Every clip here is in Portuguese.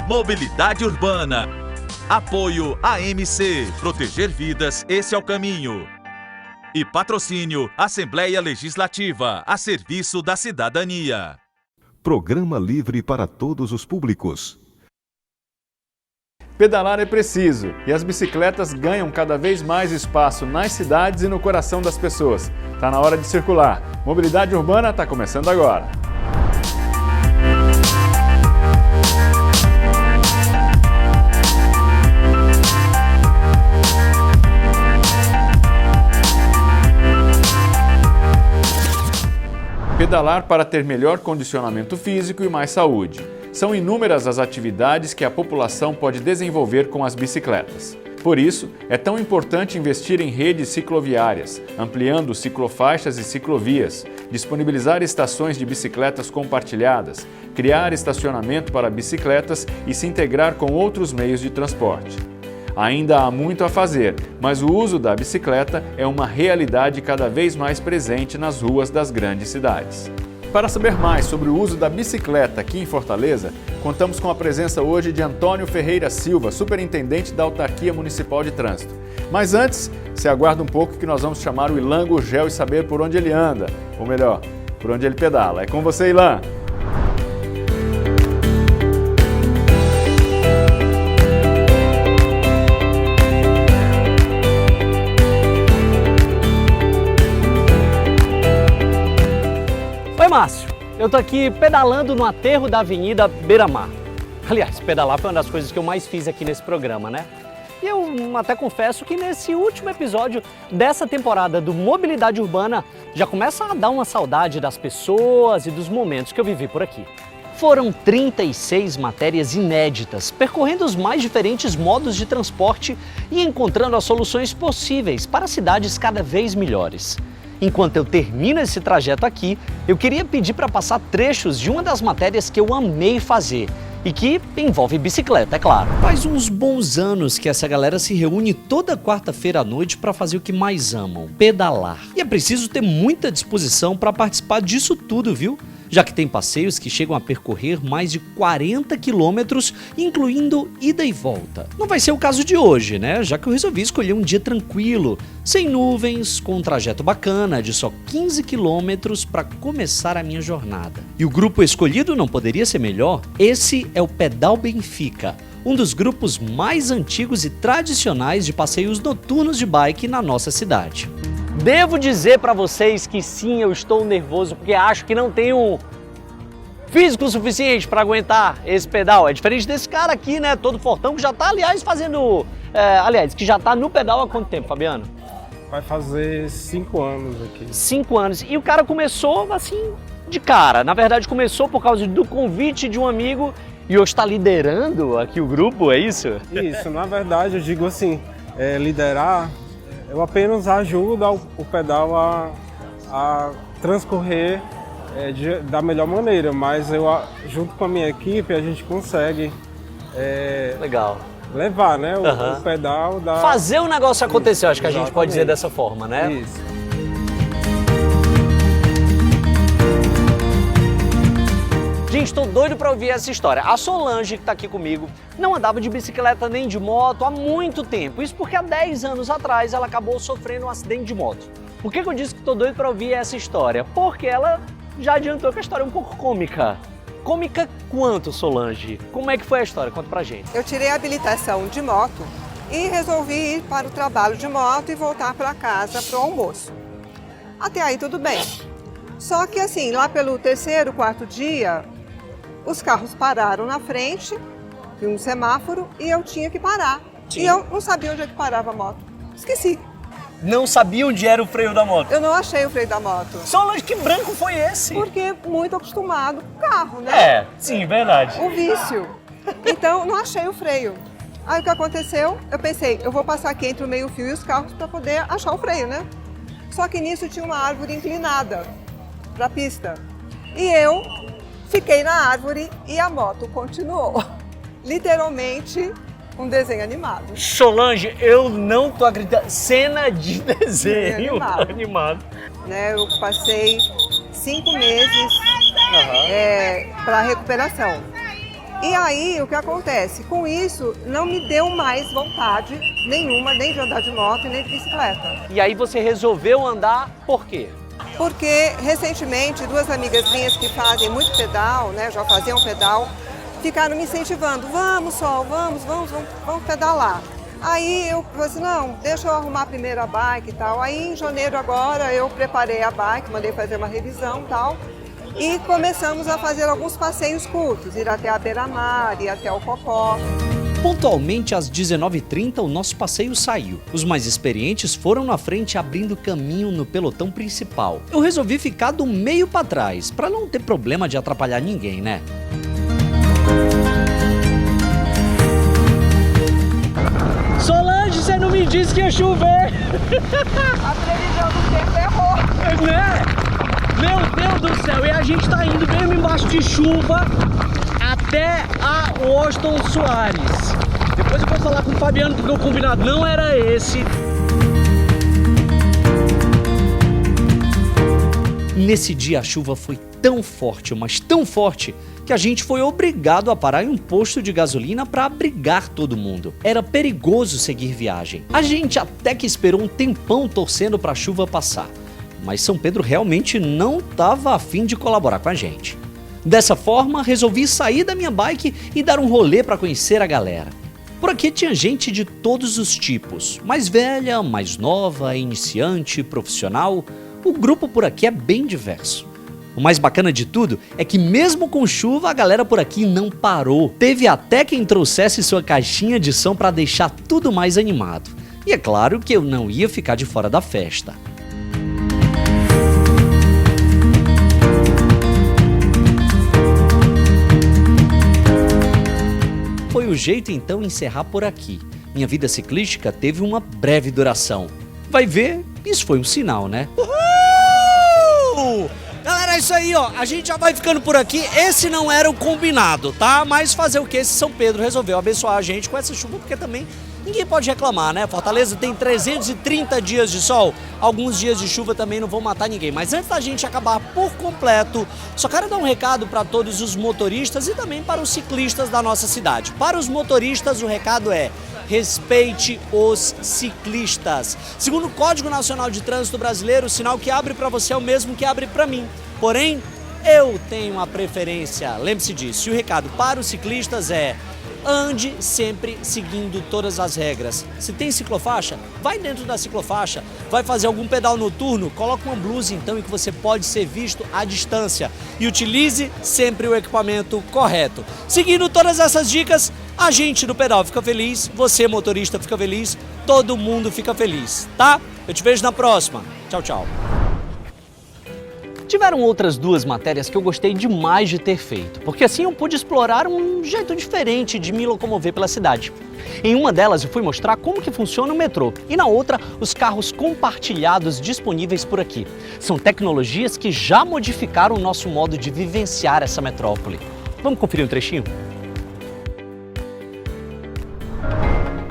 Mobilidade Urbana. Apoio AMC. Proteger vidas, esse é o caminho. E patrocínio Assembleia Legislativa, a serviço da cidadania. Programa livre para todos os públicos. Pedalar é preciso e as bicicletas ganham cada vez mais espaço nas cidades e no coração das pessoas. Tá na hora de circular. Mobilidade Urbana está começando agora. Pedalar para ter melhor condicionamento físico e mais saúde. São inúmeras as atividades que a população pode desenvolver com as bicicletas. Por isso, é tão importante investir em redes cicloviárias, ampliando ciclofaixas e ciclovias, disponibilizar estações de bicicletas compartilhadas, criar estacionamento para bicicletas e se integrar com outros meios de transporte. Ainda há muito a fazer, mas o uso da bicicleta é uma realidade cada vez mais presente nas ruas das grandes cidades. Para saber mais sobre o uso da bicicleta aqui em Fortaleza, contamos com a presença hoje de Antônio Ferreira Silva, superintendente da Autarquia Municipal de Trânsito. Mas antes, se aguarda um pouco que nós vamos chamar o Ilan Gurgel e saber por onde ele anda, ou melhor, por onde ele pedala. É com você, Ilan! Oi, Márcio, eu tô aqui pedalando no aterro da Avenida Beira-Mar. Aliás, pedalar foi uma das coisas que eu mais fiz aqui nesse programa, né? E eu até confesso que nesse último episódio dessa temporada do Mobilidade Urbana já começa a dar uma saudade das pessoas e dos momentos que eu vivi por aqui. Foram 36 matérias inéditas, percorrendo os mais diferentes modos de transporte e encontrando as soluções possíveis para cidades cada vez melhores. Enquanto eu termino esse trajeto aqui, eu queria pedir para passar trechos de uma das matérias que eu amei fazer e que envolve bicicleta, é claro. Faz uns bons anos que essa galera se reúne toda quarta-feira à noite para fazer o que mais amam, pedalar. E é preciso ter muita disposição para participar disso tudo, viu? Já que tem passeios que chegam a percorrer mais de 40 quilômetros, incluindo ida e volta. Não vai ser o caso de hoje, né? Já que eu resolvi escolher um dia tranquilo, sem nuvens, com um trajeto bacana de só 15 quilômetros para começar a minha jornada. E o grupo escolhido não poderia ser melhor? Esse é o Pedal Benfica, um dos grupos mais antigos e tradicionais de passeios noturnos de bike na nossa cidade. Devo dizer para vocês que sim, eu estou nervoso porque acho que não tenho físico suficiente para aguentar esse pedal. É diferente desse cara aqui, né, todo fortão, que já tá, aliás, fazendo... que já tá no pedal há quanto tempo, Fabiano? Vai fazer 5 anos aqui. 5 anos. E o cara começou, assim, de cara. Na verdade, começou por causa do convite de um amigo e hoje está liderando aqui o grupo, é isso? Isso, na verdade, eu digo assim, liderar... Eu apenas ajudo o pedal a transcorrer da melhor maneira, mas eu, junto com a minha equipe, a gente consegue legal. Levar, né, o pedal da... Fazer o negócio acontecer, acho que a gente Exatamente. pode dizer dessa forma, né? Isso. Gente, estou doido para ouvir essa história. A Solange, que está aqui comigo, não andava de bicicleta nem de moto há muito tempo. Isso porque há 10 anos atrás ela acabou sofrendo um acidente de moto. Por que eu disse que estou doido para ouvir essa história? Porque ela já adiantou que a história é um pouco cômica. Cômica quanto, Solange? Como é que foi a história? Conta pra gente. Eu tirei a habilitação de moto e resolvi ir para o trabalho de moto e voltar para casa para o almoço. Até aí tudo bem. Só que assim, lá pelo terceiro, quarto dia, os carros pararam na frente de um semáforo e eu tinha que parar. Sim. E eu não sabia onde é que parava a moto. Esqueci. Não sabia onde era o freio da moto? Eu não achei o freio da moto. Solange, que branco foi esse? Porque muito acostumado com o carro, né? É, sim, verdade. O vício. Então, não achei o freio. Aí o que aconteceu? Eu pensei, eu vou passar aqui entre o meio-fio e os carros para poder achar o freio, né? Só que nisso tinha uma árvore inclinada para a pista. E eu fiquei na árvore e a moto continuou. Literalmente um desenho animado. Solange, eu não tô acreditando. Cena de desenho animado. Né, eu passei 5 meses para recuperação. E aí, o que acontece? Com isso, não me deu mais vontade nenhuma, nem de andar de moto, nem de bicicleta. E aí você resolveu andar por quê? Porque, recentemente, duas amigas minhas que fazem muito pedal, né, já faziam pedal, ficaram me incentivando. Vamos, Sol, vamos pedalar. Aí eu falei assim, não, deixa eu arrumar a primeira bike e tal. Aí em janeiro agora eu preparei a bike, mandei fazer uma revisão e tal. E começamos a fazer alguns passeios curtos, ir até a Beira-Mar, ir até o Cocó. Pontualmente às 19h30 o nosso passeio saiu. Os mais experientes foram na frente abrindo caminho no pelotão principal. Eu resolvi ficar do meio para trás, para não ter problema de atrapalhar ninguém, né? Solange, você não me disse que ia chover! A previsão do tempo errou. Né? Meu Deus do céu, e a gente tá indo mesmo embaixo de chuva até a Washington Soares. Depois eu vou falar com o Fabiano porque o combinado não era esse. Nesse dia a chuva foi tão forte, mas tão forte, que a gente foi obrigado a parar em um posto de gasolina para abrigar todo mundo. Era perigoso seguir viagem. A gente até que esperou um tempão torcendo para a chuva passar. Mas São Pedro realmente não estava a fim de colaborar com a gente. Dessa forma, resolvi sair da minha bike e dar um rolê para conhecer a galera. Por aqui tinha gente de todos os tipos, mais velha, mais nova, iniciante, profissional. O grupo por aqui é bem diverso. O mais bacana de tudo é que mesmo com chuva, a galera por aqui não parou. Teve até quem trouxesse sua caixinha de som para deixar tudo mais animado. E é claro que eu não ia ficar de fora da festa. Foi o jeito então encerrar por aqui. Minha vida ciclística teve uma breve duração. Vai ver, isso foi um sinal, né? Uhul! Galera, é isso aí, ó. A gente já vai ficando por aqui. Esse não era o combinado, tá? Mas fazer o que? Esse São Pedro resolveu abençoar a gente com essa chuva, porque também ninguém pode reclamar, né? Fortaleza tem 330 dias de sol. Alguns dias de chuva também não vão matar ninguém. Mas antes da gente acabar por completo, só quero dar um recado para todos os motoristas e também para os ciclistas da nossa cidade. Para os motoristas, o recado é: respeite os ciclistas. Segundo o Código Nacional de Trânsito Brasileiro, o sinal que abre para você é o mesmo que abre para mim. Porém, eu tenho uma preferência, lembre-se disso. E o recado para os ciclistas é: ande sempre seguindo todas as regras. Se tem ciclofaixa, vai dentro da ciclofaixa. Vai fazer algum pedal noturno? Coloque uma blusa então em que você pode ser visto à distância. E utilize sempre o equipamento correto. Seguindo todas essas dicas, a gente do pedal fica feliz, você motorista fica feliz, todo mundo fica feliz, tá? Eu te vejo na próxima. Tchau, tchau. Tiveram outras duas matérias que eu gostei demais de ter feito, porque assim eu pude explorar um jeito diferente de me locomover pela cidade. Em uma delas eu fui mostrar como que funciona o metrô e na outra os carros compartilhados disponíveis por aqui. São tecnologias que já modificaram o nosso modo de vivenciar essa metrópole. Vamos conferir um trechinho?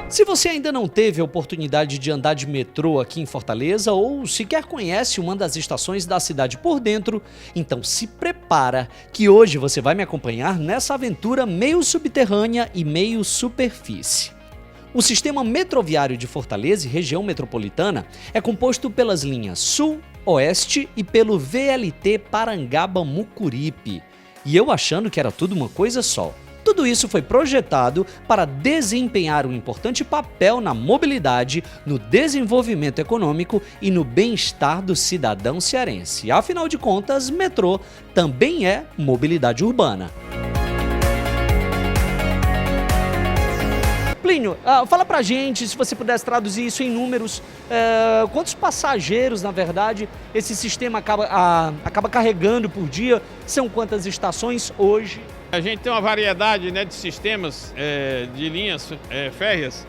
Se você ainda não teve a oportunidade de andar de metrô aqui em Fortaleza ou sequer conhece uma das estações da cidade por dentro, então se prepara que hoje você vai me acompanhar nessa aventura meio subterrânea e meio superfície. O sistema metroviário de Fortaleza e região metropolitana é composto pelas linhas Sul, Oeste e pelo VLT Parangaba-Mucuripe. E eu achando que era tudo uma coisa só. Tudo isso foi projetado para desempenhar um importante papel na mobilidade, no desenvolvimento econômico e no bem-estar do cidadão cearense. Afinal de contas, metrô também é mobilidade urbana. Plínio, fala pra gente, se você pudesse traduzir isso em números, quantos passageiros, na verdade, esse sistema acaba carregando por dia? São quantas estações hoje? A gente tem uma variedade, né, de sistemas de linhas férreas,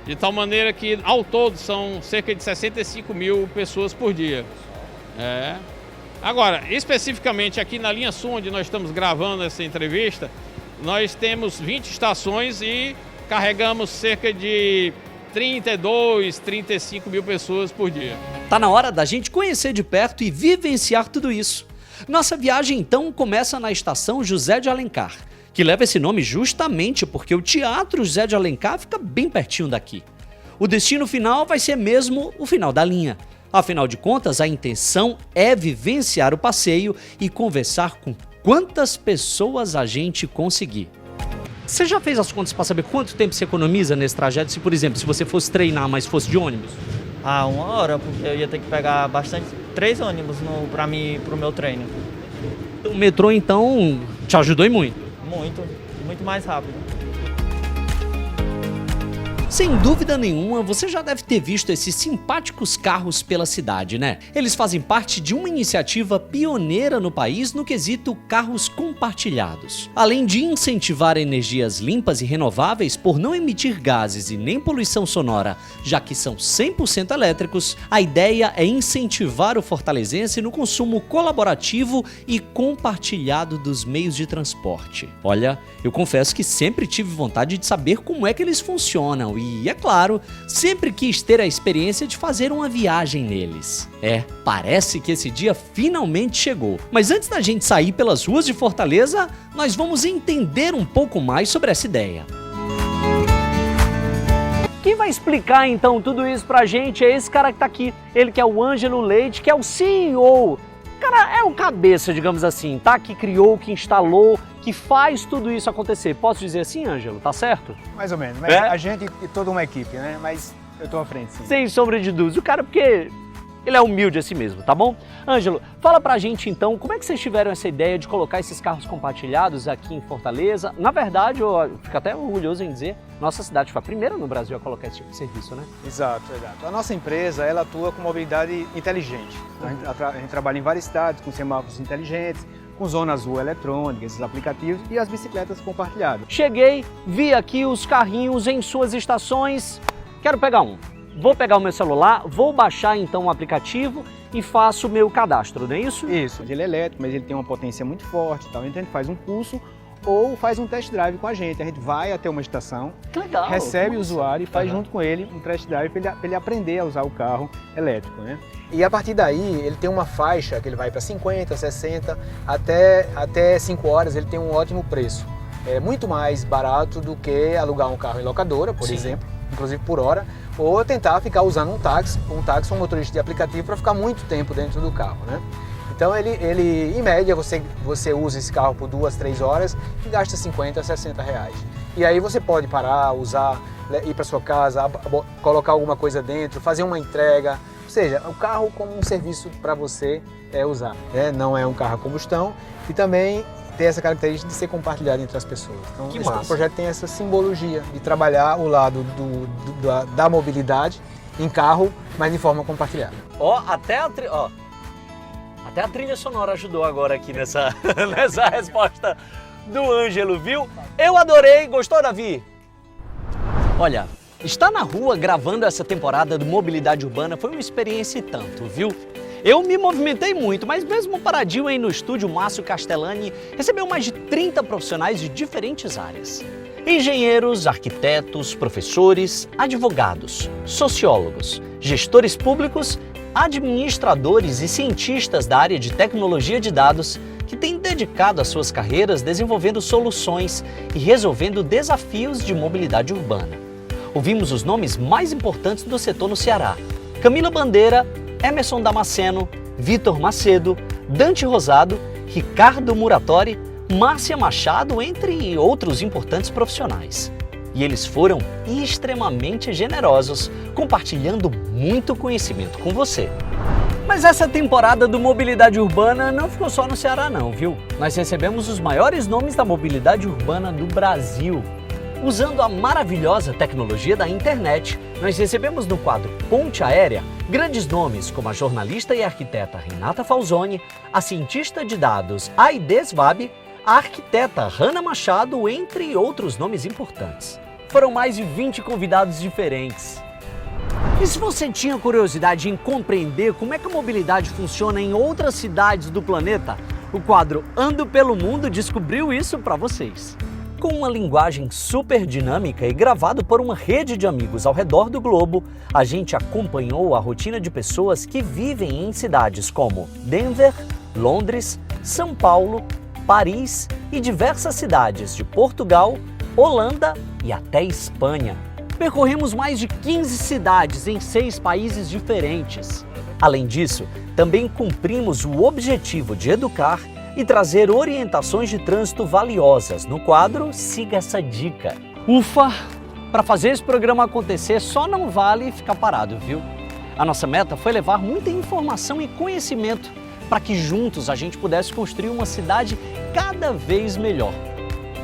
de tal maneira que, ao todo, são cerca de 65 mil pessoas por dia. Agora, especificamente aqui na linha Sul, onde nós estamos gravando essa entrevista, nós temos 20 estações e carregamos cerca de 32, 35 mil pessoas por dia. Tá na hora da gente conhecer de perto e vivenciar tudo isso. Nossa viagem então começa na estação José de Alencar, que leva esse nome justamente porque o Teatro José de Alencar fica bem pertinho daqui. O destino final vai ser mesmo o final da linha. Afinal de contas, a intenção é vivenciar o passeio e conversar com quantas pessoas a gente conseguir. Você já fez as contas para saber quanto tempo você economiza nesse trajeto? Se, por exemplo, se você fosse treinar, mas fosse de ônibus? Ah, 1 hora, porque eu ia ter que pegar 3 ônibus pro meu treino. O metrô, então, te ajudou e muito? Muito mais rápido. Sem dúvida nenhuma, você já deve ter visto esses simpáticos carros pela cidade, né? Eles fazem parte de uma iniciativa pioneira no país no quesito carros compartilhados. Além de incentivar energias limpas e renováveis por não emitir gases e nem poluição sonora, já que são 100% elétricos, a ideia é incentivar o fortalezense no consumo colaborativo e compartilhado dos meios de transporte. Olha, eu confesso que sempre tive vontade de saber como é que eles funcionam e, é claro, sempre quis ter a experiência de fazer uma viagem neles. Parece que esse dia finalmente chegou. Mas antes da gente sair pelas ruas de Fortaleza, nós vamos entender um pouco mais sobre essa ideia. Quem vai explicar então tudo isso pra gente é esse cara que tá aqui. Ele que é o Ângelo Leite, que é o CEO. Cara, é o cabeça, digamos assim, tá? Que criou, que instalou, que faz tudo isso acontecer. Posso dizer assim, Ângelo? Tá certo? Mais ou menos, mas a gente e toda uma equipe, né? Mas eu tô à frente, sim. Sem sombra de dúvida. O cara, porque ele é humilde assim mesmo, tá bom? Ângelo, fala pra gente então, como é que vocês tiveram essa ideia de colocar esses carros compartilhados aqui em Fortaleza? Na verdade, eu fico até orgulhoso em dizer, nossa cidade foi a primeira no Brasil a colocar esse tipo de serviço, né? Exato. A nossa empresa, ela atua com mobilidade inteligente. A gente trabalha em várias cidades com semáforos inteligentes, com zona azul eletrônica, esses aplicativos e as bicicletas compartilhadas. Cheguei, vi aqui os carrinhos em suas estações, quero pegar um. Vou pegar o meu celular, vou baixar então o aplicativo e faço o meu cadastro, não é isso? Isso. Ele é elétrico, mas ele tem uma potência muito forte, então a gente faz um curso ou faz um test drive com a gente. A gente vai até uma estação, legal, recebe o usuário e faz junto com ele um test drive para ele aprender a usar o carro elétrico, né? E a partir daí ele tem uma faixa que ele vai para 50, 60, até 5 horas ele tem um ótimo preço. É muito mais barato do que alugar um carro em locadora, por exemplo, inclusive por hora, ou tentar ficar usando um táxi ou um motorista de aplicativo para ficar muito tempo dentro do carro, né? Então ele em média, você usa esse carro por 2, 3 horas e gasta 50, 60 reais. E aí você pode parar, usar, ir para sua casa, colocar alguma coisa dentro, fazer uma entrega, ou seja, o carro como um serviço para você usar. Não é um carro a combustão e também tem essa característica de ser compartilhado entre as pessoas. Então, esse projeto tem essa simbologia de trabalhar o lado da mobilidade em carro, mas de forma compartilhada. Até a trilha sonora ajudou agora aqui nessa resposta do Ângelo, viu? Eu adorei. Gostou, Davi? Olha, estar na rua gravando essa temporada do Mobilidade Urbana foi uma experiência e tanto, viu? Eu me movimentei muito, mas mesmo paradinho aí no estúdio, Márcio Castellani recebeu mais de 30 profissionais de diferentes áreas. Engenheiros, arquitetos, professores, advogados, sociólogos, gestores públicos, administradores e cientistas da área de tecnologia de dados que têm dedicado as suas carreiras desenvolvendo soluções e resolvendo desafios de mobilidade urbana. Ouvimos os nomes mais importantes do setor no Ceará: Camila Bandeira, Emerson Damasceno, Vitor Macedo, Dante Rosado, Ricardo Muratori, Márcia Machado, entre outros importantes profissionais. E eles foram extremamente generosos, compartilhando muito conhecimento com você. Mas essa temporada do Mobilidade Urbana não ficou só no Ceará não, viu? Nós recebemos os maiores nomes da mobilidade urbana do Brasil. Usando a maravilhosa tecnologia da internet, nós recebemos no quadro Ponte Aérea grandes nomes como a jornalista e arquiteta Renata Falzoni, a cientista de dados Aide Svab, a arquiteta Hanna Machado, entre outros nomes importantes. Foram mais de 20 convidados diferentes. E se você tinha curiosidade em compreender como é que a mobilidade funciona em outras cidades do planeta, o quadro Ando pelo Mundo descobriu isso para vocês. Com uma linguagem super dinâmica e gravado por uma rede de amigos ao redor do globo, a gente acompanhou a rotina de pessoas que vivem em cidades como Denver, Londres, São Paulo, Paris e diversas cidades de Portugal, Holanda e até Espanha. Percorremos mais de 15 cidades em 6 países diferentes. Além disso, também cumprimos o objetivo de educar e trazer orientações de trânsito valiosas no quadro Siga essa dica. Ufa! Para fazer esse programa acontecer só não vale ficar parado, viu? A nossa meta foi levar muita informação e conhecimento para que juntos a gente pudesse construir uma cidade cada vez melhor.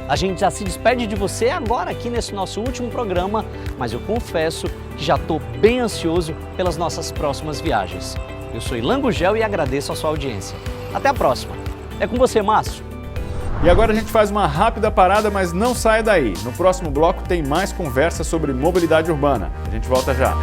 A gente já se despede de você agora aqui nesse nosso último programa, mas eu confesso que já estou bem ansioso pelas nossas próximas viagens. Eu sou Ilan Gugel e agradeço a sua audiência. Até a próxima. É com você, Márcio. E agora a gente faz uma rápida parada, mas não saia daí. No próximo bloco tem mais conversa sobre mobilidade urbana. A gente volta já.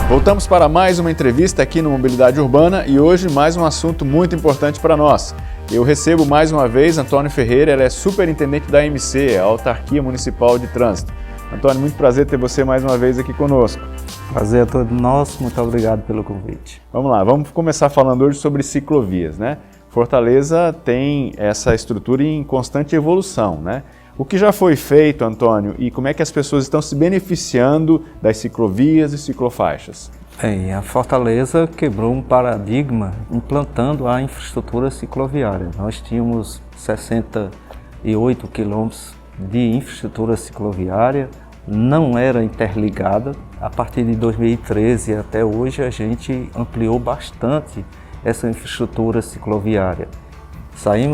Voltamos para mais uma entrevista aqui no Mobilidade Urbana e hoje mais um assunto muito importante para nós. Eu recebo mais uma vez Antônio Ferreira, ele é superintendente da AMC, a Autarquia Municipal de Trânsito. Antônio, muito prazer ter você mais uma vez aqui conosco. Prazer é todo nosso, muito obrigado pelo convite. Vamos lá, vamos começar falando hoje sobre ciclovias, né? Fortaleza tem essa estrutura em constante evolução, né? O que já foi feito, Antônio, e como é que as pessoas estão se beneficiando das ciclovias e ciclofaixas? Bem, a Fortaleza quebrou um paradigma implantando a infraestrutura cicloviária. Nós tínhamos 68 quilômetros de infraestrutura cicloviária, não era interligada. A partir de 2013 até hoje a gente ampliou bastante essa infraestrutura cicloviária.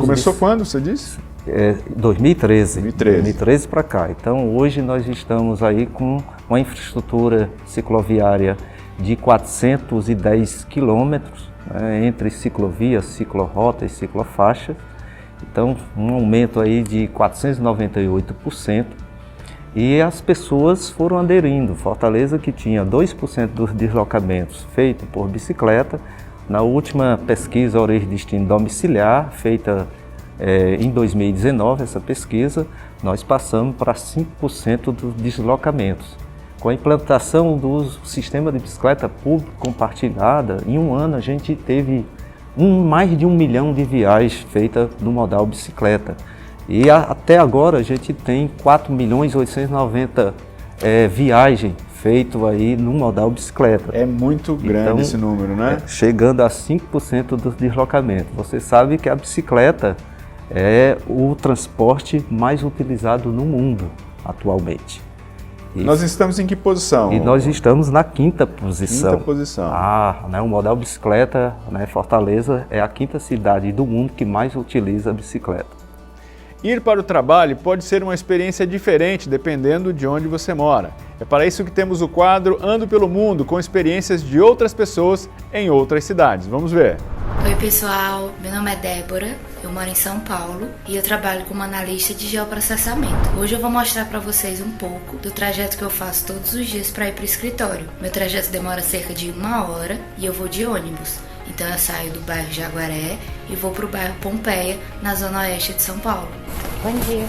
Começou quando, você disse? 2013 para cá. Então hoje nós estamos aí com uma infraestrutura cicloviária de 410 quilômetros, né, entre ciclovias, ciclorota e ciclofaixa. Então um aumento aí de 498%. E as pessoas foram aderindo. Fortaleza, que tinha 2% dos deslocamentos feitos por bicicleta, na última pesquisa Origem e Destino Domiciliar, feita em 2019, essa pesquisa, nós passamos para 5% dos deslocamentos. Com a implantação do sistema de bicicleta pública compartilhada, em um ano a gente teve mais de 1 milhão de viagens feitas no modal bicicleta. E até agora a gente tem 4.890.000 viagens feitas aí no modal bicicleta. É muito grande então, esse número, né? Chegando a 5% dos deslocamentos. Você sabe que a bicicleta é o transporte mais utilizado no mundo atualmente. Nós estamos em que posição? E nós estamos na 5ª posição. 5ª posição. O modal bicicleta, né, Fortaleza é a 5ª cidade do mundo que mais utiliza a bicicleta. Ir para o trabalho pode ser uma experiência diferente dependendo de onde você mora. É para isso que temos o quadro Ando pelo Mundo, com experiências de outras pessoas em outras cidades. Vamos ver. Oi pessoal, meu nome é Débora, eu moro em São Paulo e eu trabalho como analista de geoprocessamento. Hoje eu vou mostrar para vocês um pouco do trajeto que eu faço todos os dias para ir para o escritório. Meu trajeto demora cerca de 1 hora e eu vou de ônibus. Então eu saio do bairro Jaguaré e vou para o bairro Pompeia, na zona oeste de São Paulo. Bom dia!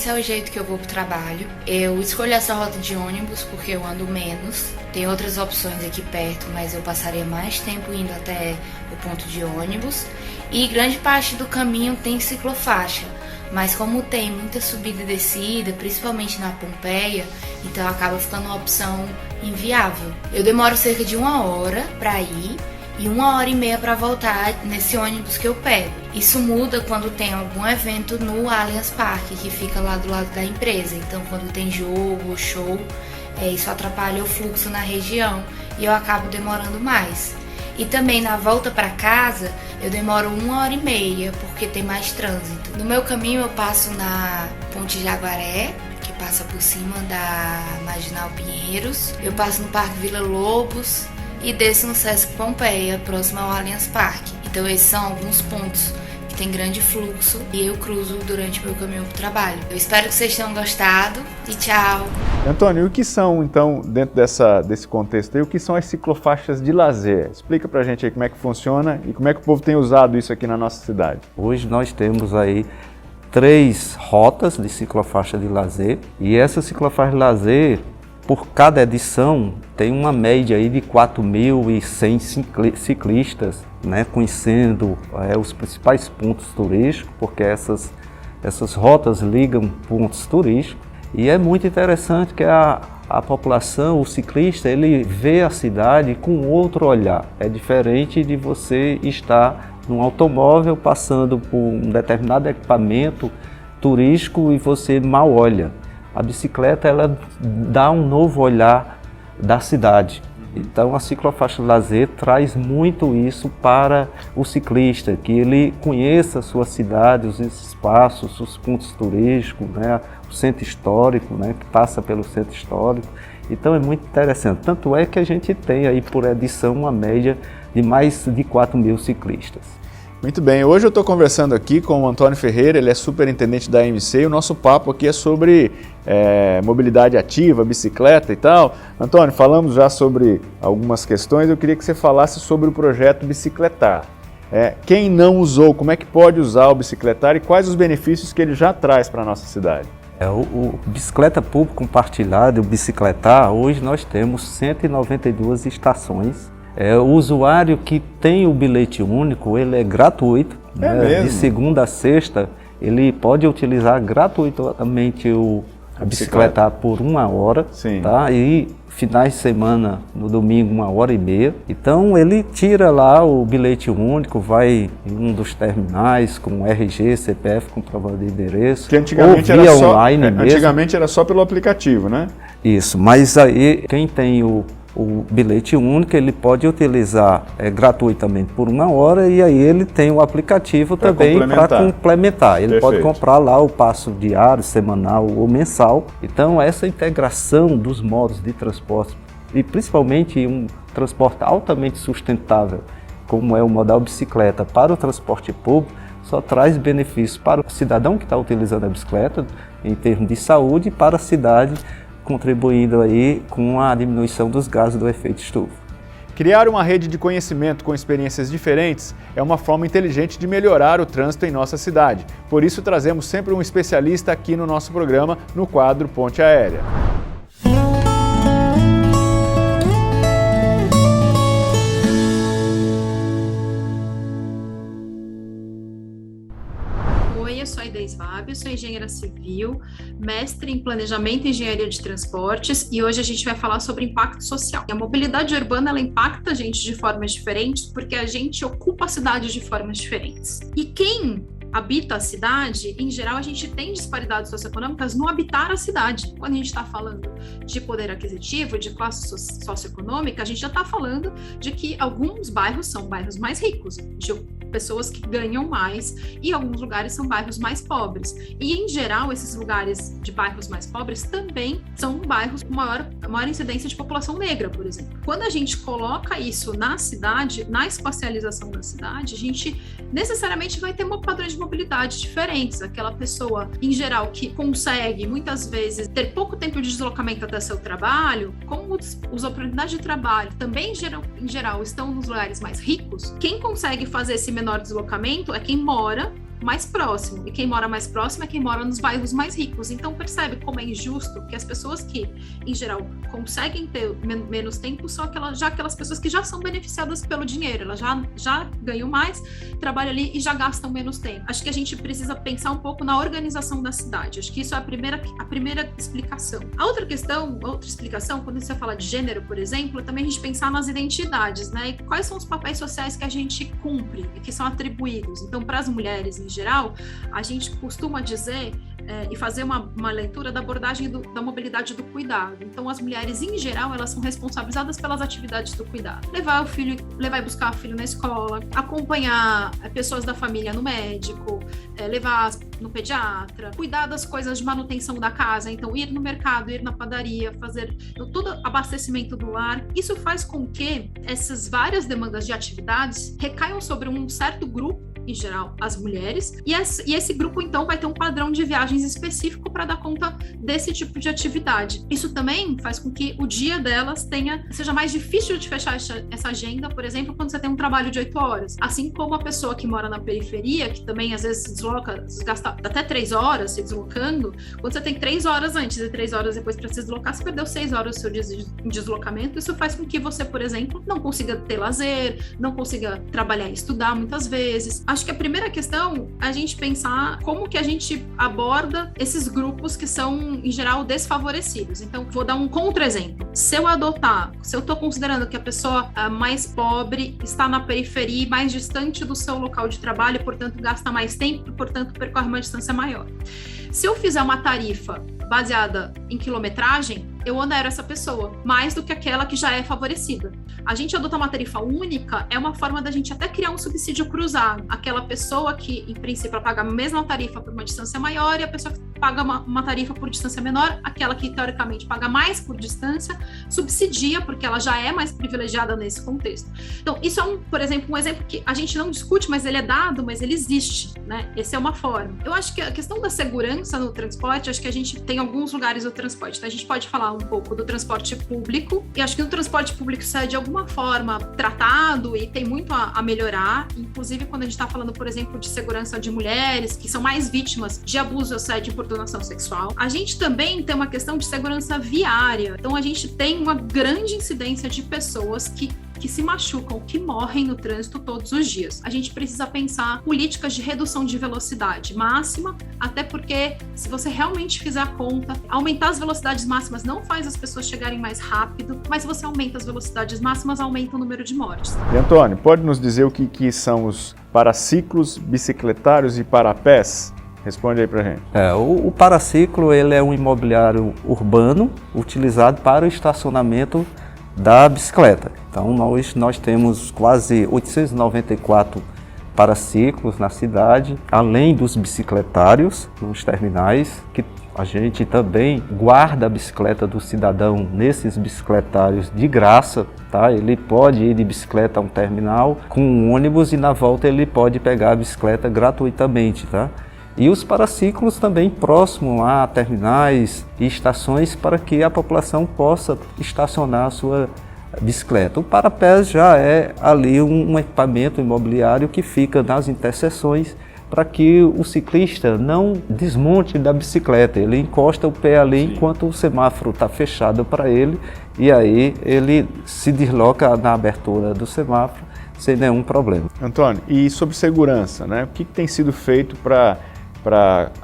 O jeito que eu vou pro trabalho. Eu escolhi essa rota de ônibus porque eu ando menos. Tem outras opções aqui perto, mas eu passaria mais tempo indo até o ponto de ônibus. E grande parte do caminho tem ciclofaixa. Mas como tem muita subida e descida, principalmente na Pompeia, então acaba ficando uma opção inviável. Eu demoro cerca de 1 hora para ir e 1h30 para voltar nesse ônibus que eu pego. Isso muda quando tem algum evento no Allianz Parque, que fica lá do lado da empresa. Então quando tem jogo ou show, isso atrapalha o fluxo na região e eu acabo demorando mais. E também na volta para casa eu demoro 1h30 porque tem mais trânsito. No meu caminho eu passo na Ponte Jaguaré, que passa por cima da Marginal Pinheiros. Eu passo no Parque Vila Lobos e desço no Sesc Pompeia, próximo ao Allianz Parque. Então esses são alguns pontos que tem grande fluxo e eu cruzo durante o meu caminho para o trabalho. Eu espero que vocês tenham gostado e tchau! Antônio, o que são, então, dentro desse contexto aí, o que são as ciclofaixas de lazer? Explica pra gente aí como é que funciona e como é que o povo tem usado isso aqui na nossa cidade. Hoje nós temos aí 3 rotas de ciclofaixa de lazer e essa ciclofaixa de lazer, por cada edição, tem uma média aí de 4.100 ciclistas, né, conhecendo os principais pontos turísticos, porque essas rotas ligam pontos turísticos. E é muito interessante que a população, o ciclista, ele vê a cidade com outro olhar. É diferente de você estar num automóvel passando por um determinado equipamento turístico e você mal olha. A bicicleta, ela dá um novo olhar da cidade. Então a ciclofaixa de lazer traz muito isso para o ciclista, que ele conheça a sua cidade, os espaços, os pontos turísticos, né, o centro histórico, né, que passa pelo centro histórico. Então é muito interessante. Tanto é que a gente tem aí por edição uma média de mais de 4.000 ciclistas. Muito bem, hoje eu estou conversando aqui com o Antônio Ferreira, ele é superintendente da AMC e o nosso papo aqui é sobre mobilidade ativa, bicicleta e tal. Antônio, falamos já sobre algumas questões, eu queria que você falasse sobre o projeto Bicicletar. Quem não usou, como é que pode usar o Bicicletar e quais os benefícios que ele já traz para a nossa cidade? O Bicicleta Pública Compartilhada, o Bicicletar, hoje nós temos 192 estações. O usuário que tem o bilhete único, ele é gratuito, né? De segunda a sexta, ele pode utilizar gratuitamente a bicicleta por 1 hora, tá? E finais de semana, no domingo, 1h30. Então ele tira lá o bilhete único, vai em um dos terminais com RG, CPF, comprovador de endereço, que antigamente ou via era só, online mesmo. Antigamente era só pelo aplicativo, né? Isso, mas aí quem tem o bilhete único, ele pode utilizar gratuitamente por 1 hora e aí ele tem o aplicativo também para complementar. Ele pode comprar lá o passo diário, semanal ou mensal. Então essa integração dos modos de transporte e principalmente um transporte altamente sustentável, como é o modal bicicleta para o transporte público, só traz benefícios para o cidadão que está utilizando a bicicleta em termos de saúde e para a cidade, contribuindo aí com a diminuição dos gases do efeito estufa. Criar uma rede de conhecimento com experiências diferentes é uma forma inteligente de melhorar o trânsito em nossa cidade. Por isso trazemos sempre um especialista aqui no nosso programa, no quadro Ponte Aérea. Eu sou a Inês Fábio, sou engenheira civil, mestre em planejamento e engenharia de transportes e hoje a gente vai falar sobre impacto social. A mobilidade urbana, ela impacta a gente de formas diferentes porque a gente ocupa a cidade de formas diferentes. E quem habita a cidade, em geral, a gente tem disparidades socioeconômicas no habitar a cidade. Quando a gente está falando de poder aquisitivo, de classe socioeconômica, a gente já está falando de que alguns bairros são bairros mais ricos, de pessoas que ganham mais, e alguns lugares são bairros mais pobres. E, em geral, esses lugares de bairros mais pobres também são bairros com maior incidência de população negra, por exemplo. Quando a gente coloca isso na cidade, na espacialização da cidade, a gente necessariamente vai ter padrões de mobilidade diferentes. Aquela pessoa, em geral, que consegue, muitas vezes, ter pouco tempo de deslocamento até seu trabalho, como as oportunidades de trabalho também, em geral, estão nos lugares mais ricos, quem consegue fazer esse menor deslocamento é quem mora mais próximo. E quem mora mais próximo é quem mora nos bairros mais ricos. Então percebe como é injusto que as pessoas que, em geral, conseguem ter menos tempo são aquelas pessoas que já são beneficiadas pelo dinheiro. Elas já ganham mais, trabalham ali e já gastam menos tempo. Acho que a gente precisa pensar um pouco na organização da cidade. Acho que isso é a primeira explicação. A outra explicação, quando você fala de gênero, por exemplo, também a gente pensar nas identidades, né? E quais são os papéis sociais que a gente cumpre e que são atribuídos. Então, para as mulheres em geral, a gente costuma dizer e fazer uma leitura da abordagem da mobilidade do cuidado. Então, as mulheres em geral, elas são responsabilizadas pelas atividades do cuidado. Levar e buscar o filho na escola, acompanhar pessoas da família no médico, levar no pediatra, cuidar das coisas de manutenção da casa, então ir no mercado, ir na padaria, fazer todo abastecimento do lar. Isso faz com que essas várias demandas de atividades recaiam sobre um certo grupo, em geral, as mulheres, e esse grupo, então, vai ter um padrão de viagens específico para dar conta desse tipo de atividade. Isso também faz com que o dia delas seja mais difícil de fechar essa agenda, por exemplo, quando você tem um trabalho de 8 horas. Assim como a pessoa que mora na periferia, que também, às vezes, se desloca, gasta até 3 horas se deslocando, quando você tem 3 horas antes e 3 horas depois para se deslocar, você perdeu 6 horas do seu dia de deslocamento. Isso faz com que você, por exemplo, não consiga ter lazer, não consiga trabalhar e estudar muitas vezes. Acho que a primeira questão é a gente pensar como que a gente aborda esses grupos que são, em geral, desfavorecidos. Então, vou dar um contra-exemplo. Se eu estou considerando que a pessoa mais pobre está na periferia, mais distante do seu local de trabalho, portanto, gasta mais tempo, portanto, percorre uma distância maior. Se eu fizer uma tarifa baseada em quilometragem, eu onero essa pessoa, mais do que aquela que já é favorecida. A gente adotar uma tarifa única é uma forma da gente até criar um subsídio cruzado. Aquela pessoa que, em princípio, paga a mesma tarifa por uma distância maior e a pessoa que paga uma tarifa por distância menor, aquela que, teoricamente, paga mais por distância, subsidia, porque ela já é mais privilegiada nesse contexto. Então, isso é, por exemplo, um exemplo que a gente não discute, mas ele é dado, mas ele existe, né? Essa é uma forma. Eu acho que a questão da segurança no transporte, acho que a gente tem alguns lugares do transporte. Então, a gente pode falar um pouco do transporte público, e acho que no transporte público isso é de alguma forma tratado e tem muito a melhorar, inclusive quando a gente está falando, por exemplo, de segurança de mulheres, que são mais vítimas de abuso, assédio e importunação sexual. A gente também tem uma questão de segurança viária, então a gente tem uma grande incidência de pessoas que se machucam, que morrem no trânsito todos os dias. A gente precisa pensar políticas de redução de velocidade máxima, até porque se você realmente fizer a conta, aumentar as velocidades máximas não faz as pessoas chegarem mais rápido, mas se você aumenta as velocidades máximas, aumenta o número de mortes. E Antônio, pode nos dizer o que são os paraciclos, bicicletários e parapés? Responde aí pra gente. O paraciclo ele é um imobiliário urbano utilizado para o estacionamento da bicicleta. Então nós temos quase 894 paraciclos na cidade, além dos bicicletários nos terminais, que a gente também guarda a bicicleta do cidadão nesses bicicletários de graça, tá? Ele pode ir de bicicleta a um terminal com um ônibus e na volta ele pode pegar a bicicleta gratuitamente, tá? E os paraciclos também próximo a terminais e estações para que a população possa estacionar a sua bicicleta. O parapés já é ali um equipamento imobiliário que fica nas interseções para que o ciclista não desmonte da bicicleta. Ele encosta o pé ali enquanto o semáforo está fechado para ele e aí ele se desloca na abertura do semáforo sem nenhum problema. Antônio, e sobre segurança, né? O que tem sido feito para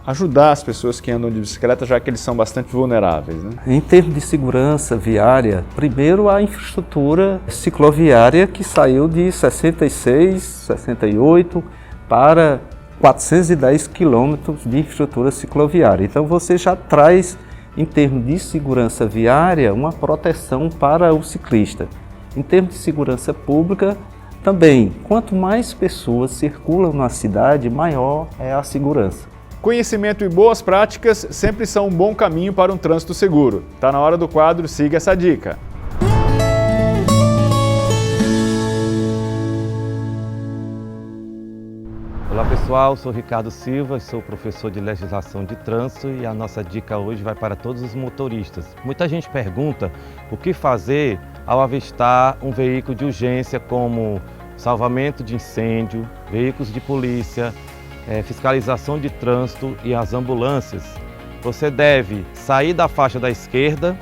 ajudar as pessoas que andam de bicicleta, já que eles são bastante vulneráveis, né? Em termos de segurança viária, primeiro a infraestrutura cicloviária que saiu de 66, 68 para 410 quilômetros de infraestrutura cicloviária. Então você já traz, em termos de segurança viária, uma proteção para o ciclista. Em termos de segurança pública, também, quanto mais pessoas circulam na cidade, maior é a segurança. Conhecimento e boas práticas sempre são um bom caminho para um trânsito seguro. Tá na hora do quadro Siga essa dica. Olá pessoal, sou Ricardo Silva, sou professor de legislação de trânsito e a nossa dica hoje vai para todos os motoristas. Muita gente pergunta o que fazer ao avistar um veículo de urgência como salvamento de incêndio, veículos de polícia, fiscalização de trânsito e as ambulâncias, você deve sair da faixa da esquerda,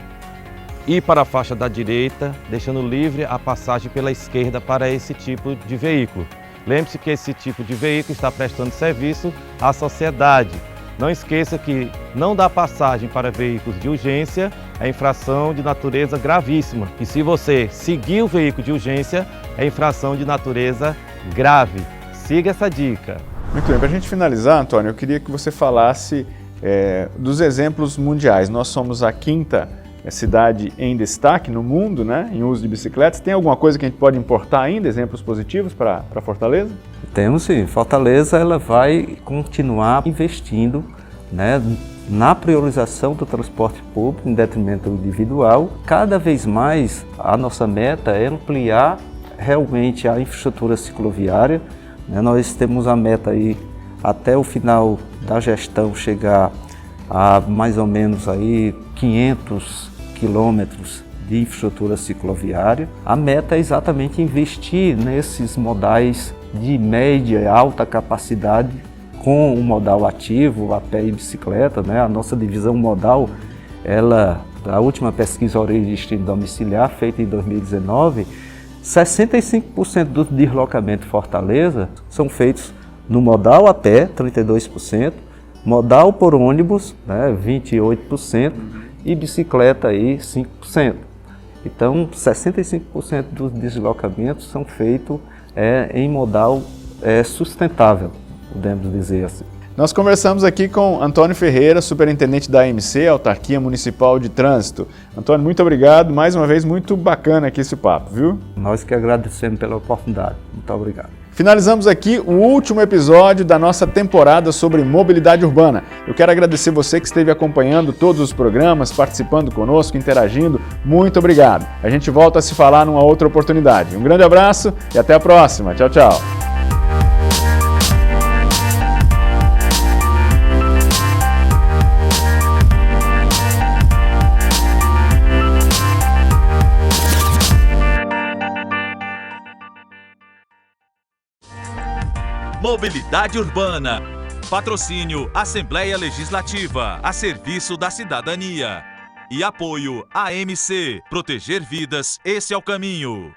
ir para a faixa da direita, deixando livre a passagem pela esquerda para esse tipo de veículo. Lembre-se que esse tipo de veículo está prestando serviço à sociedade. Não esqueça que não dar passagem para veículos de urgência é infração de natureza gravíssima. E se você seguir o veículo de urgência, é infração de natureza grave. Siga essa dica. Muito bem, para a gente finalizar, Antônio, eu queria que você falasse dos exemplos mundiais. Nós somos a 5ª cidade em destaque no mundo, né, em uso de bicicletas. Tem alguma coisa que a gente pode importar ainda, exemplos positivos para Fortaleza? Temos sim. Fortaleza ela vai continuar investindo, né, na priorização do transporte público em detrimento do individual. Cada vez mais a nossa meta é ampliar realmente a infraestrutura cicloviária. Nós temos a meta aí até o final da gestão chegar a mais ou menos aí 500 quilômetros de infraestrutura cicloviária. A meta é exatamente investir nesses modais de média e alta capacidade com o modal ativo, a pé e bicicleta, né? A nossa divisão modal, a última pesquisa origem e destino domiciliar, feita em 2019, 65% dos deslocamentos de Fortaleza são feitos no modal a pé, 32%, modal por ônibus, né, 28%, e bicicleta aí 5%. Então, 65% dos deslocamentos são feitos em modal sustentável, podemos dizer assim. Nós conversamos aqui com Antônio Ferreira, superintendente da AMC, Autarquia Municipal de Trânsito. Antônio, muito obrigado. Mais uma vez, muito bacana aqui esse papo, viu? Nós que agradecemos pela oportunidade. Muito obrigado. Finalizamos aqui o último episódio da nossa temporada sobre mobilidade urbana. Eu quero agradecer você que esteve acompanhando todos os programas, participando conosco, interagindo. Muito obrigado. A gente volta a se falar numa outra oportunidade. Um grande abraço e até a próxima. Tchau, tchau. Mobilidade Urbana. Patrocínio Assembleia Legislativa, a serviço da cidadania. E apoio AMC. Proteger vidas, esse é o caminho.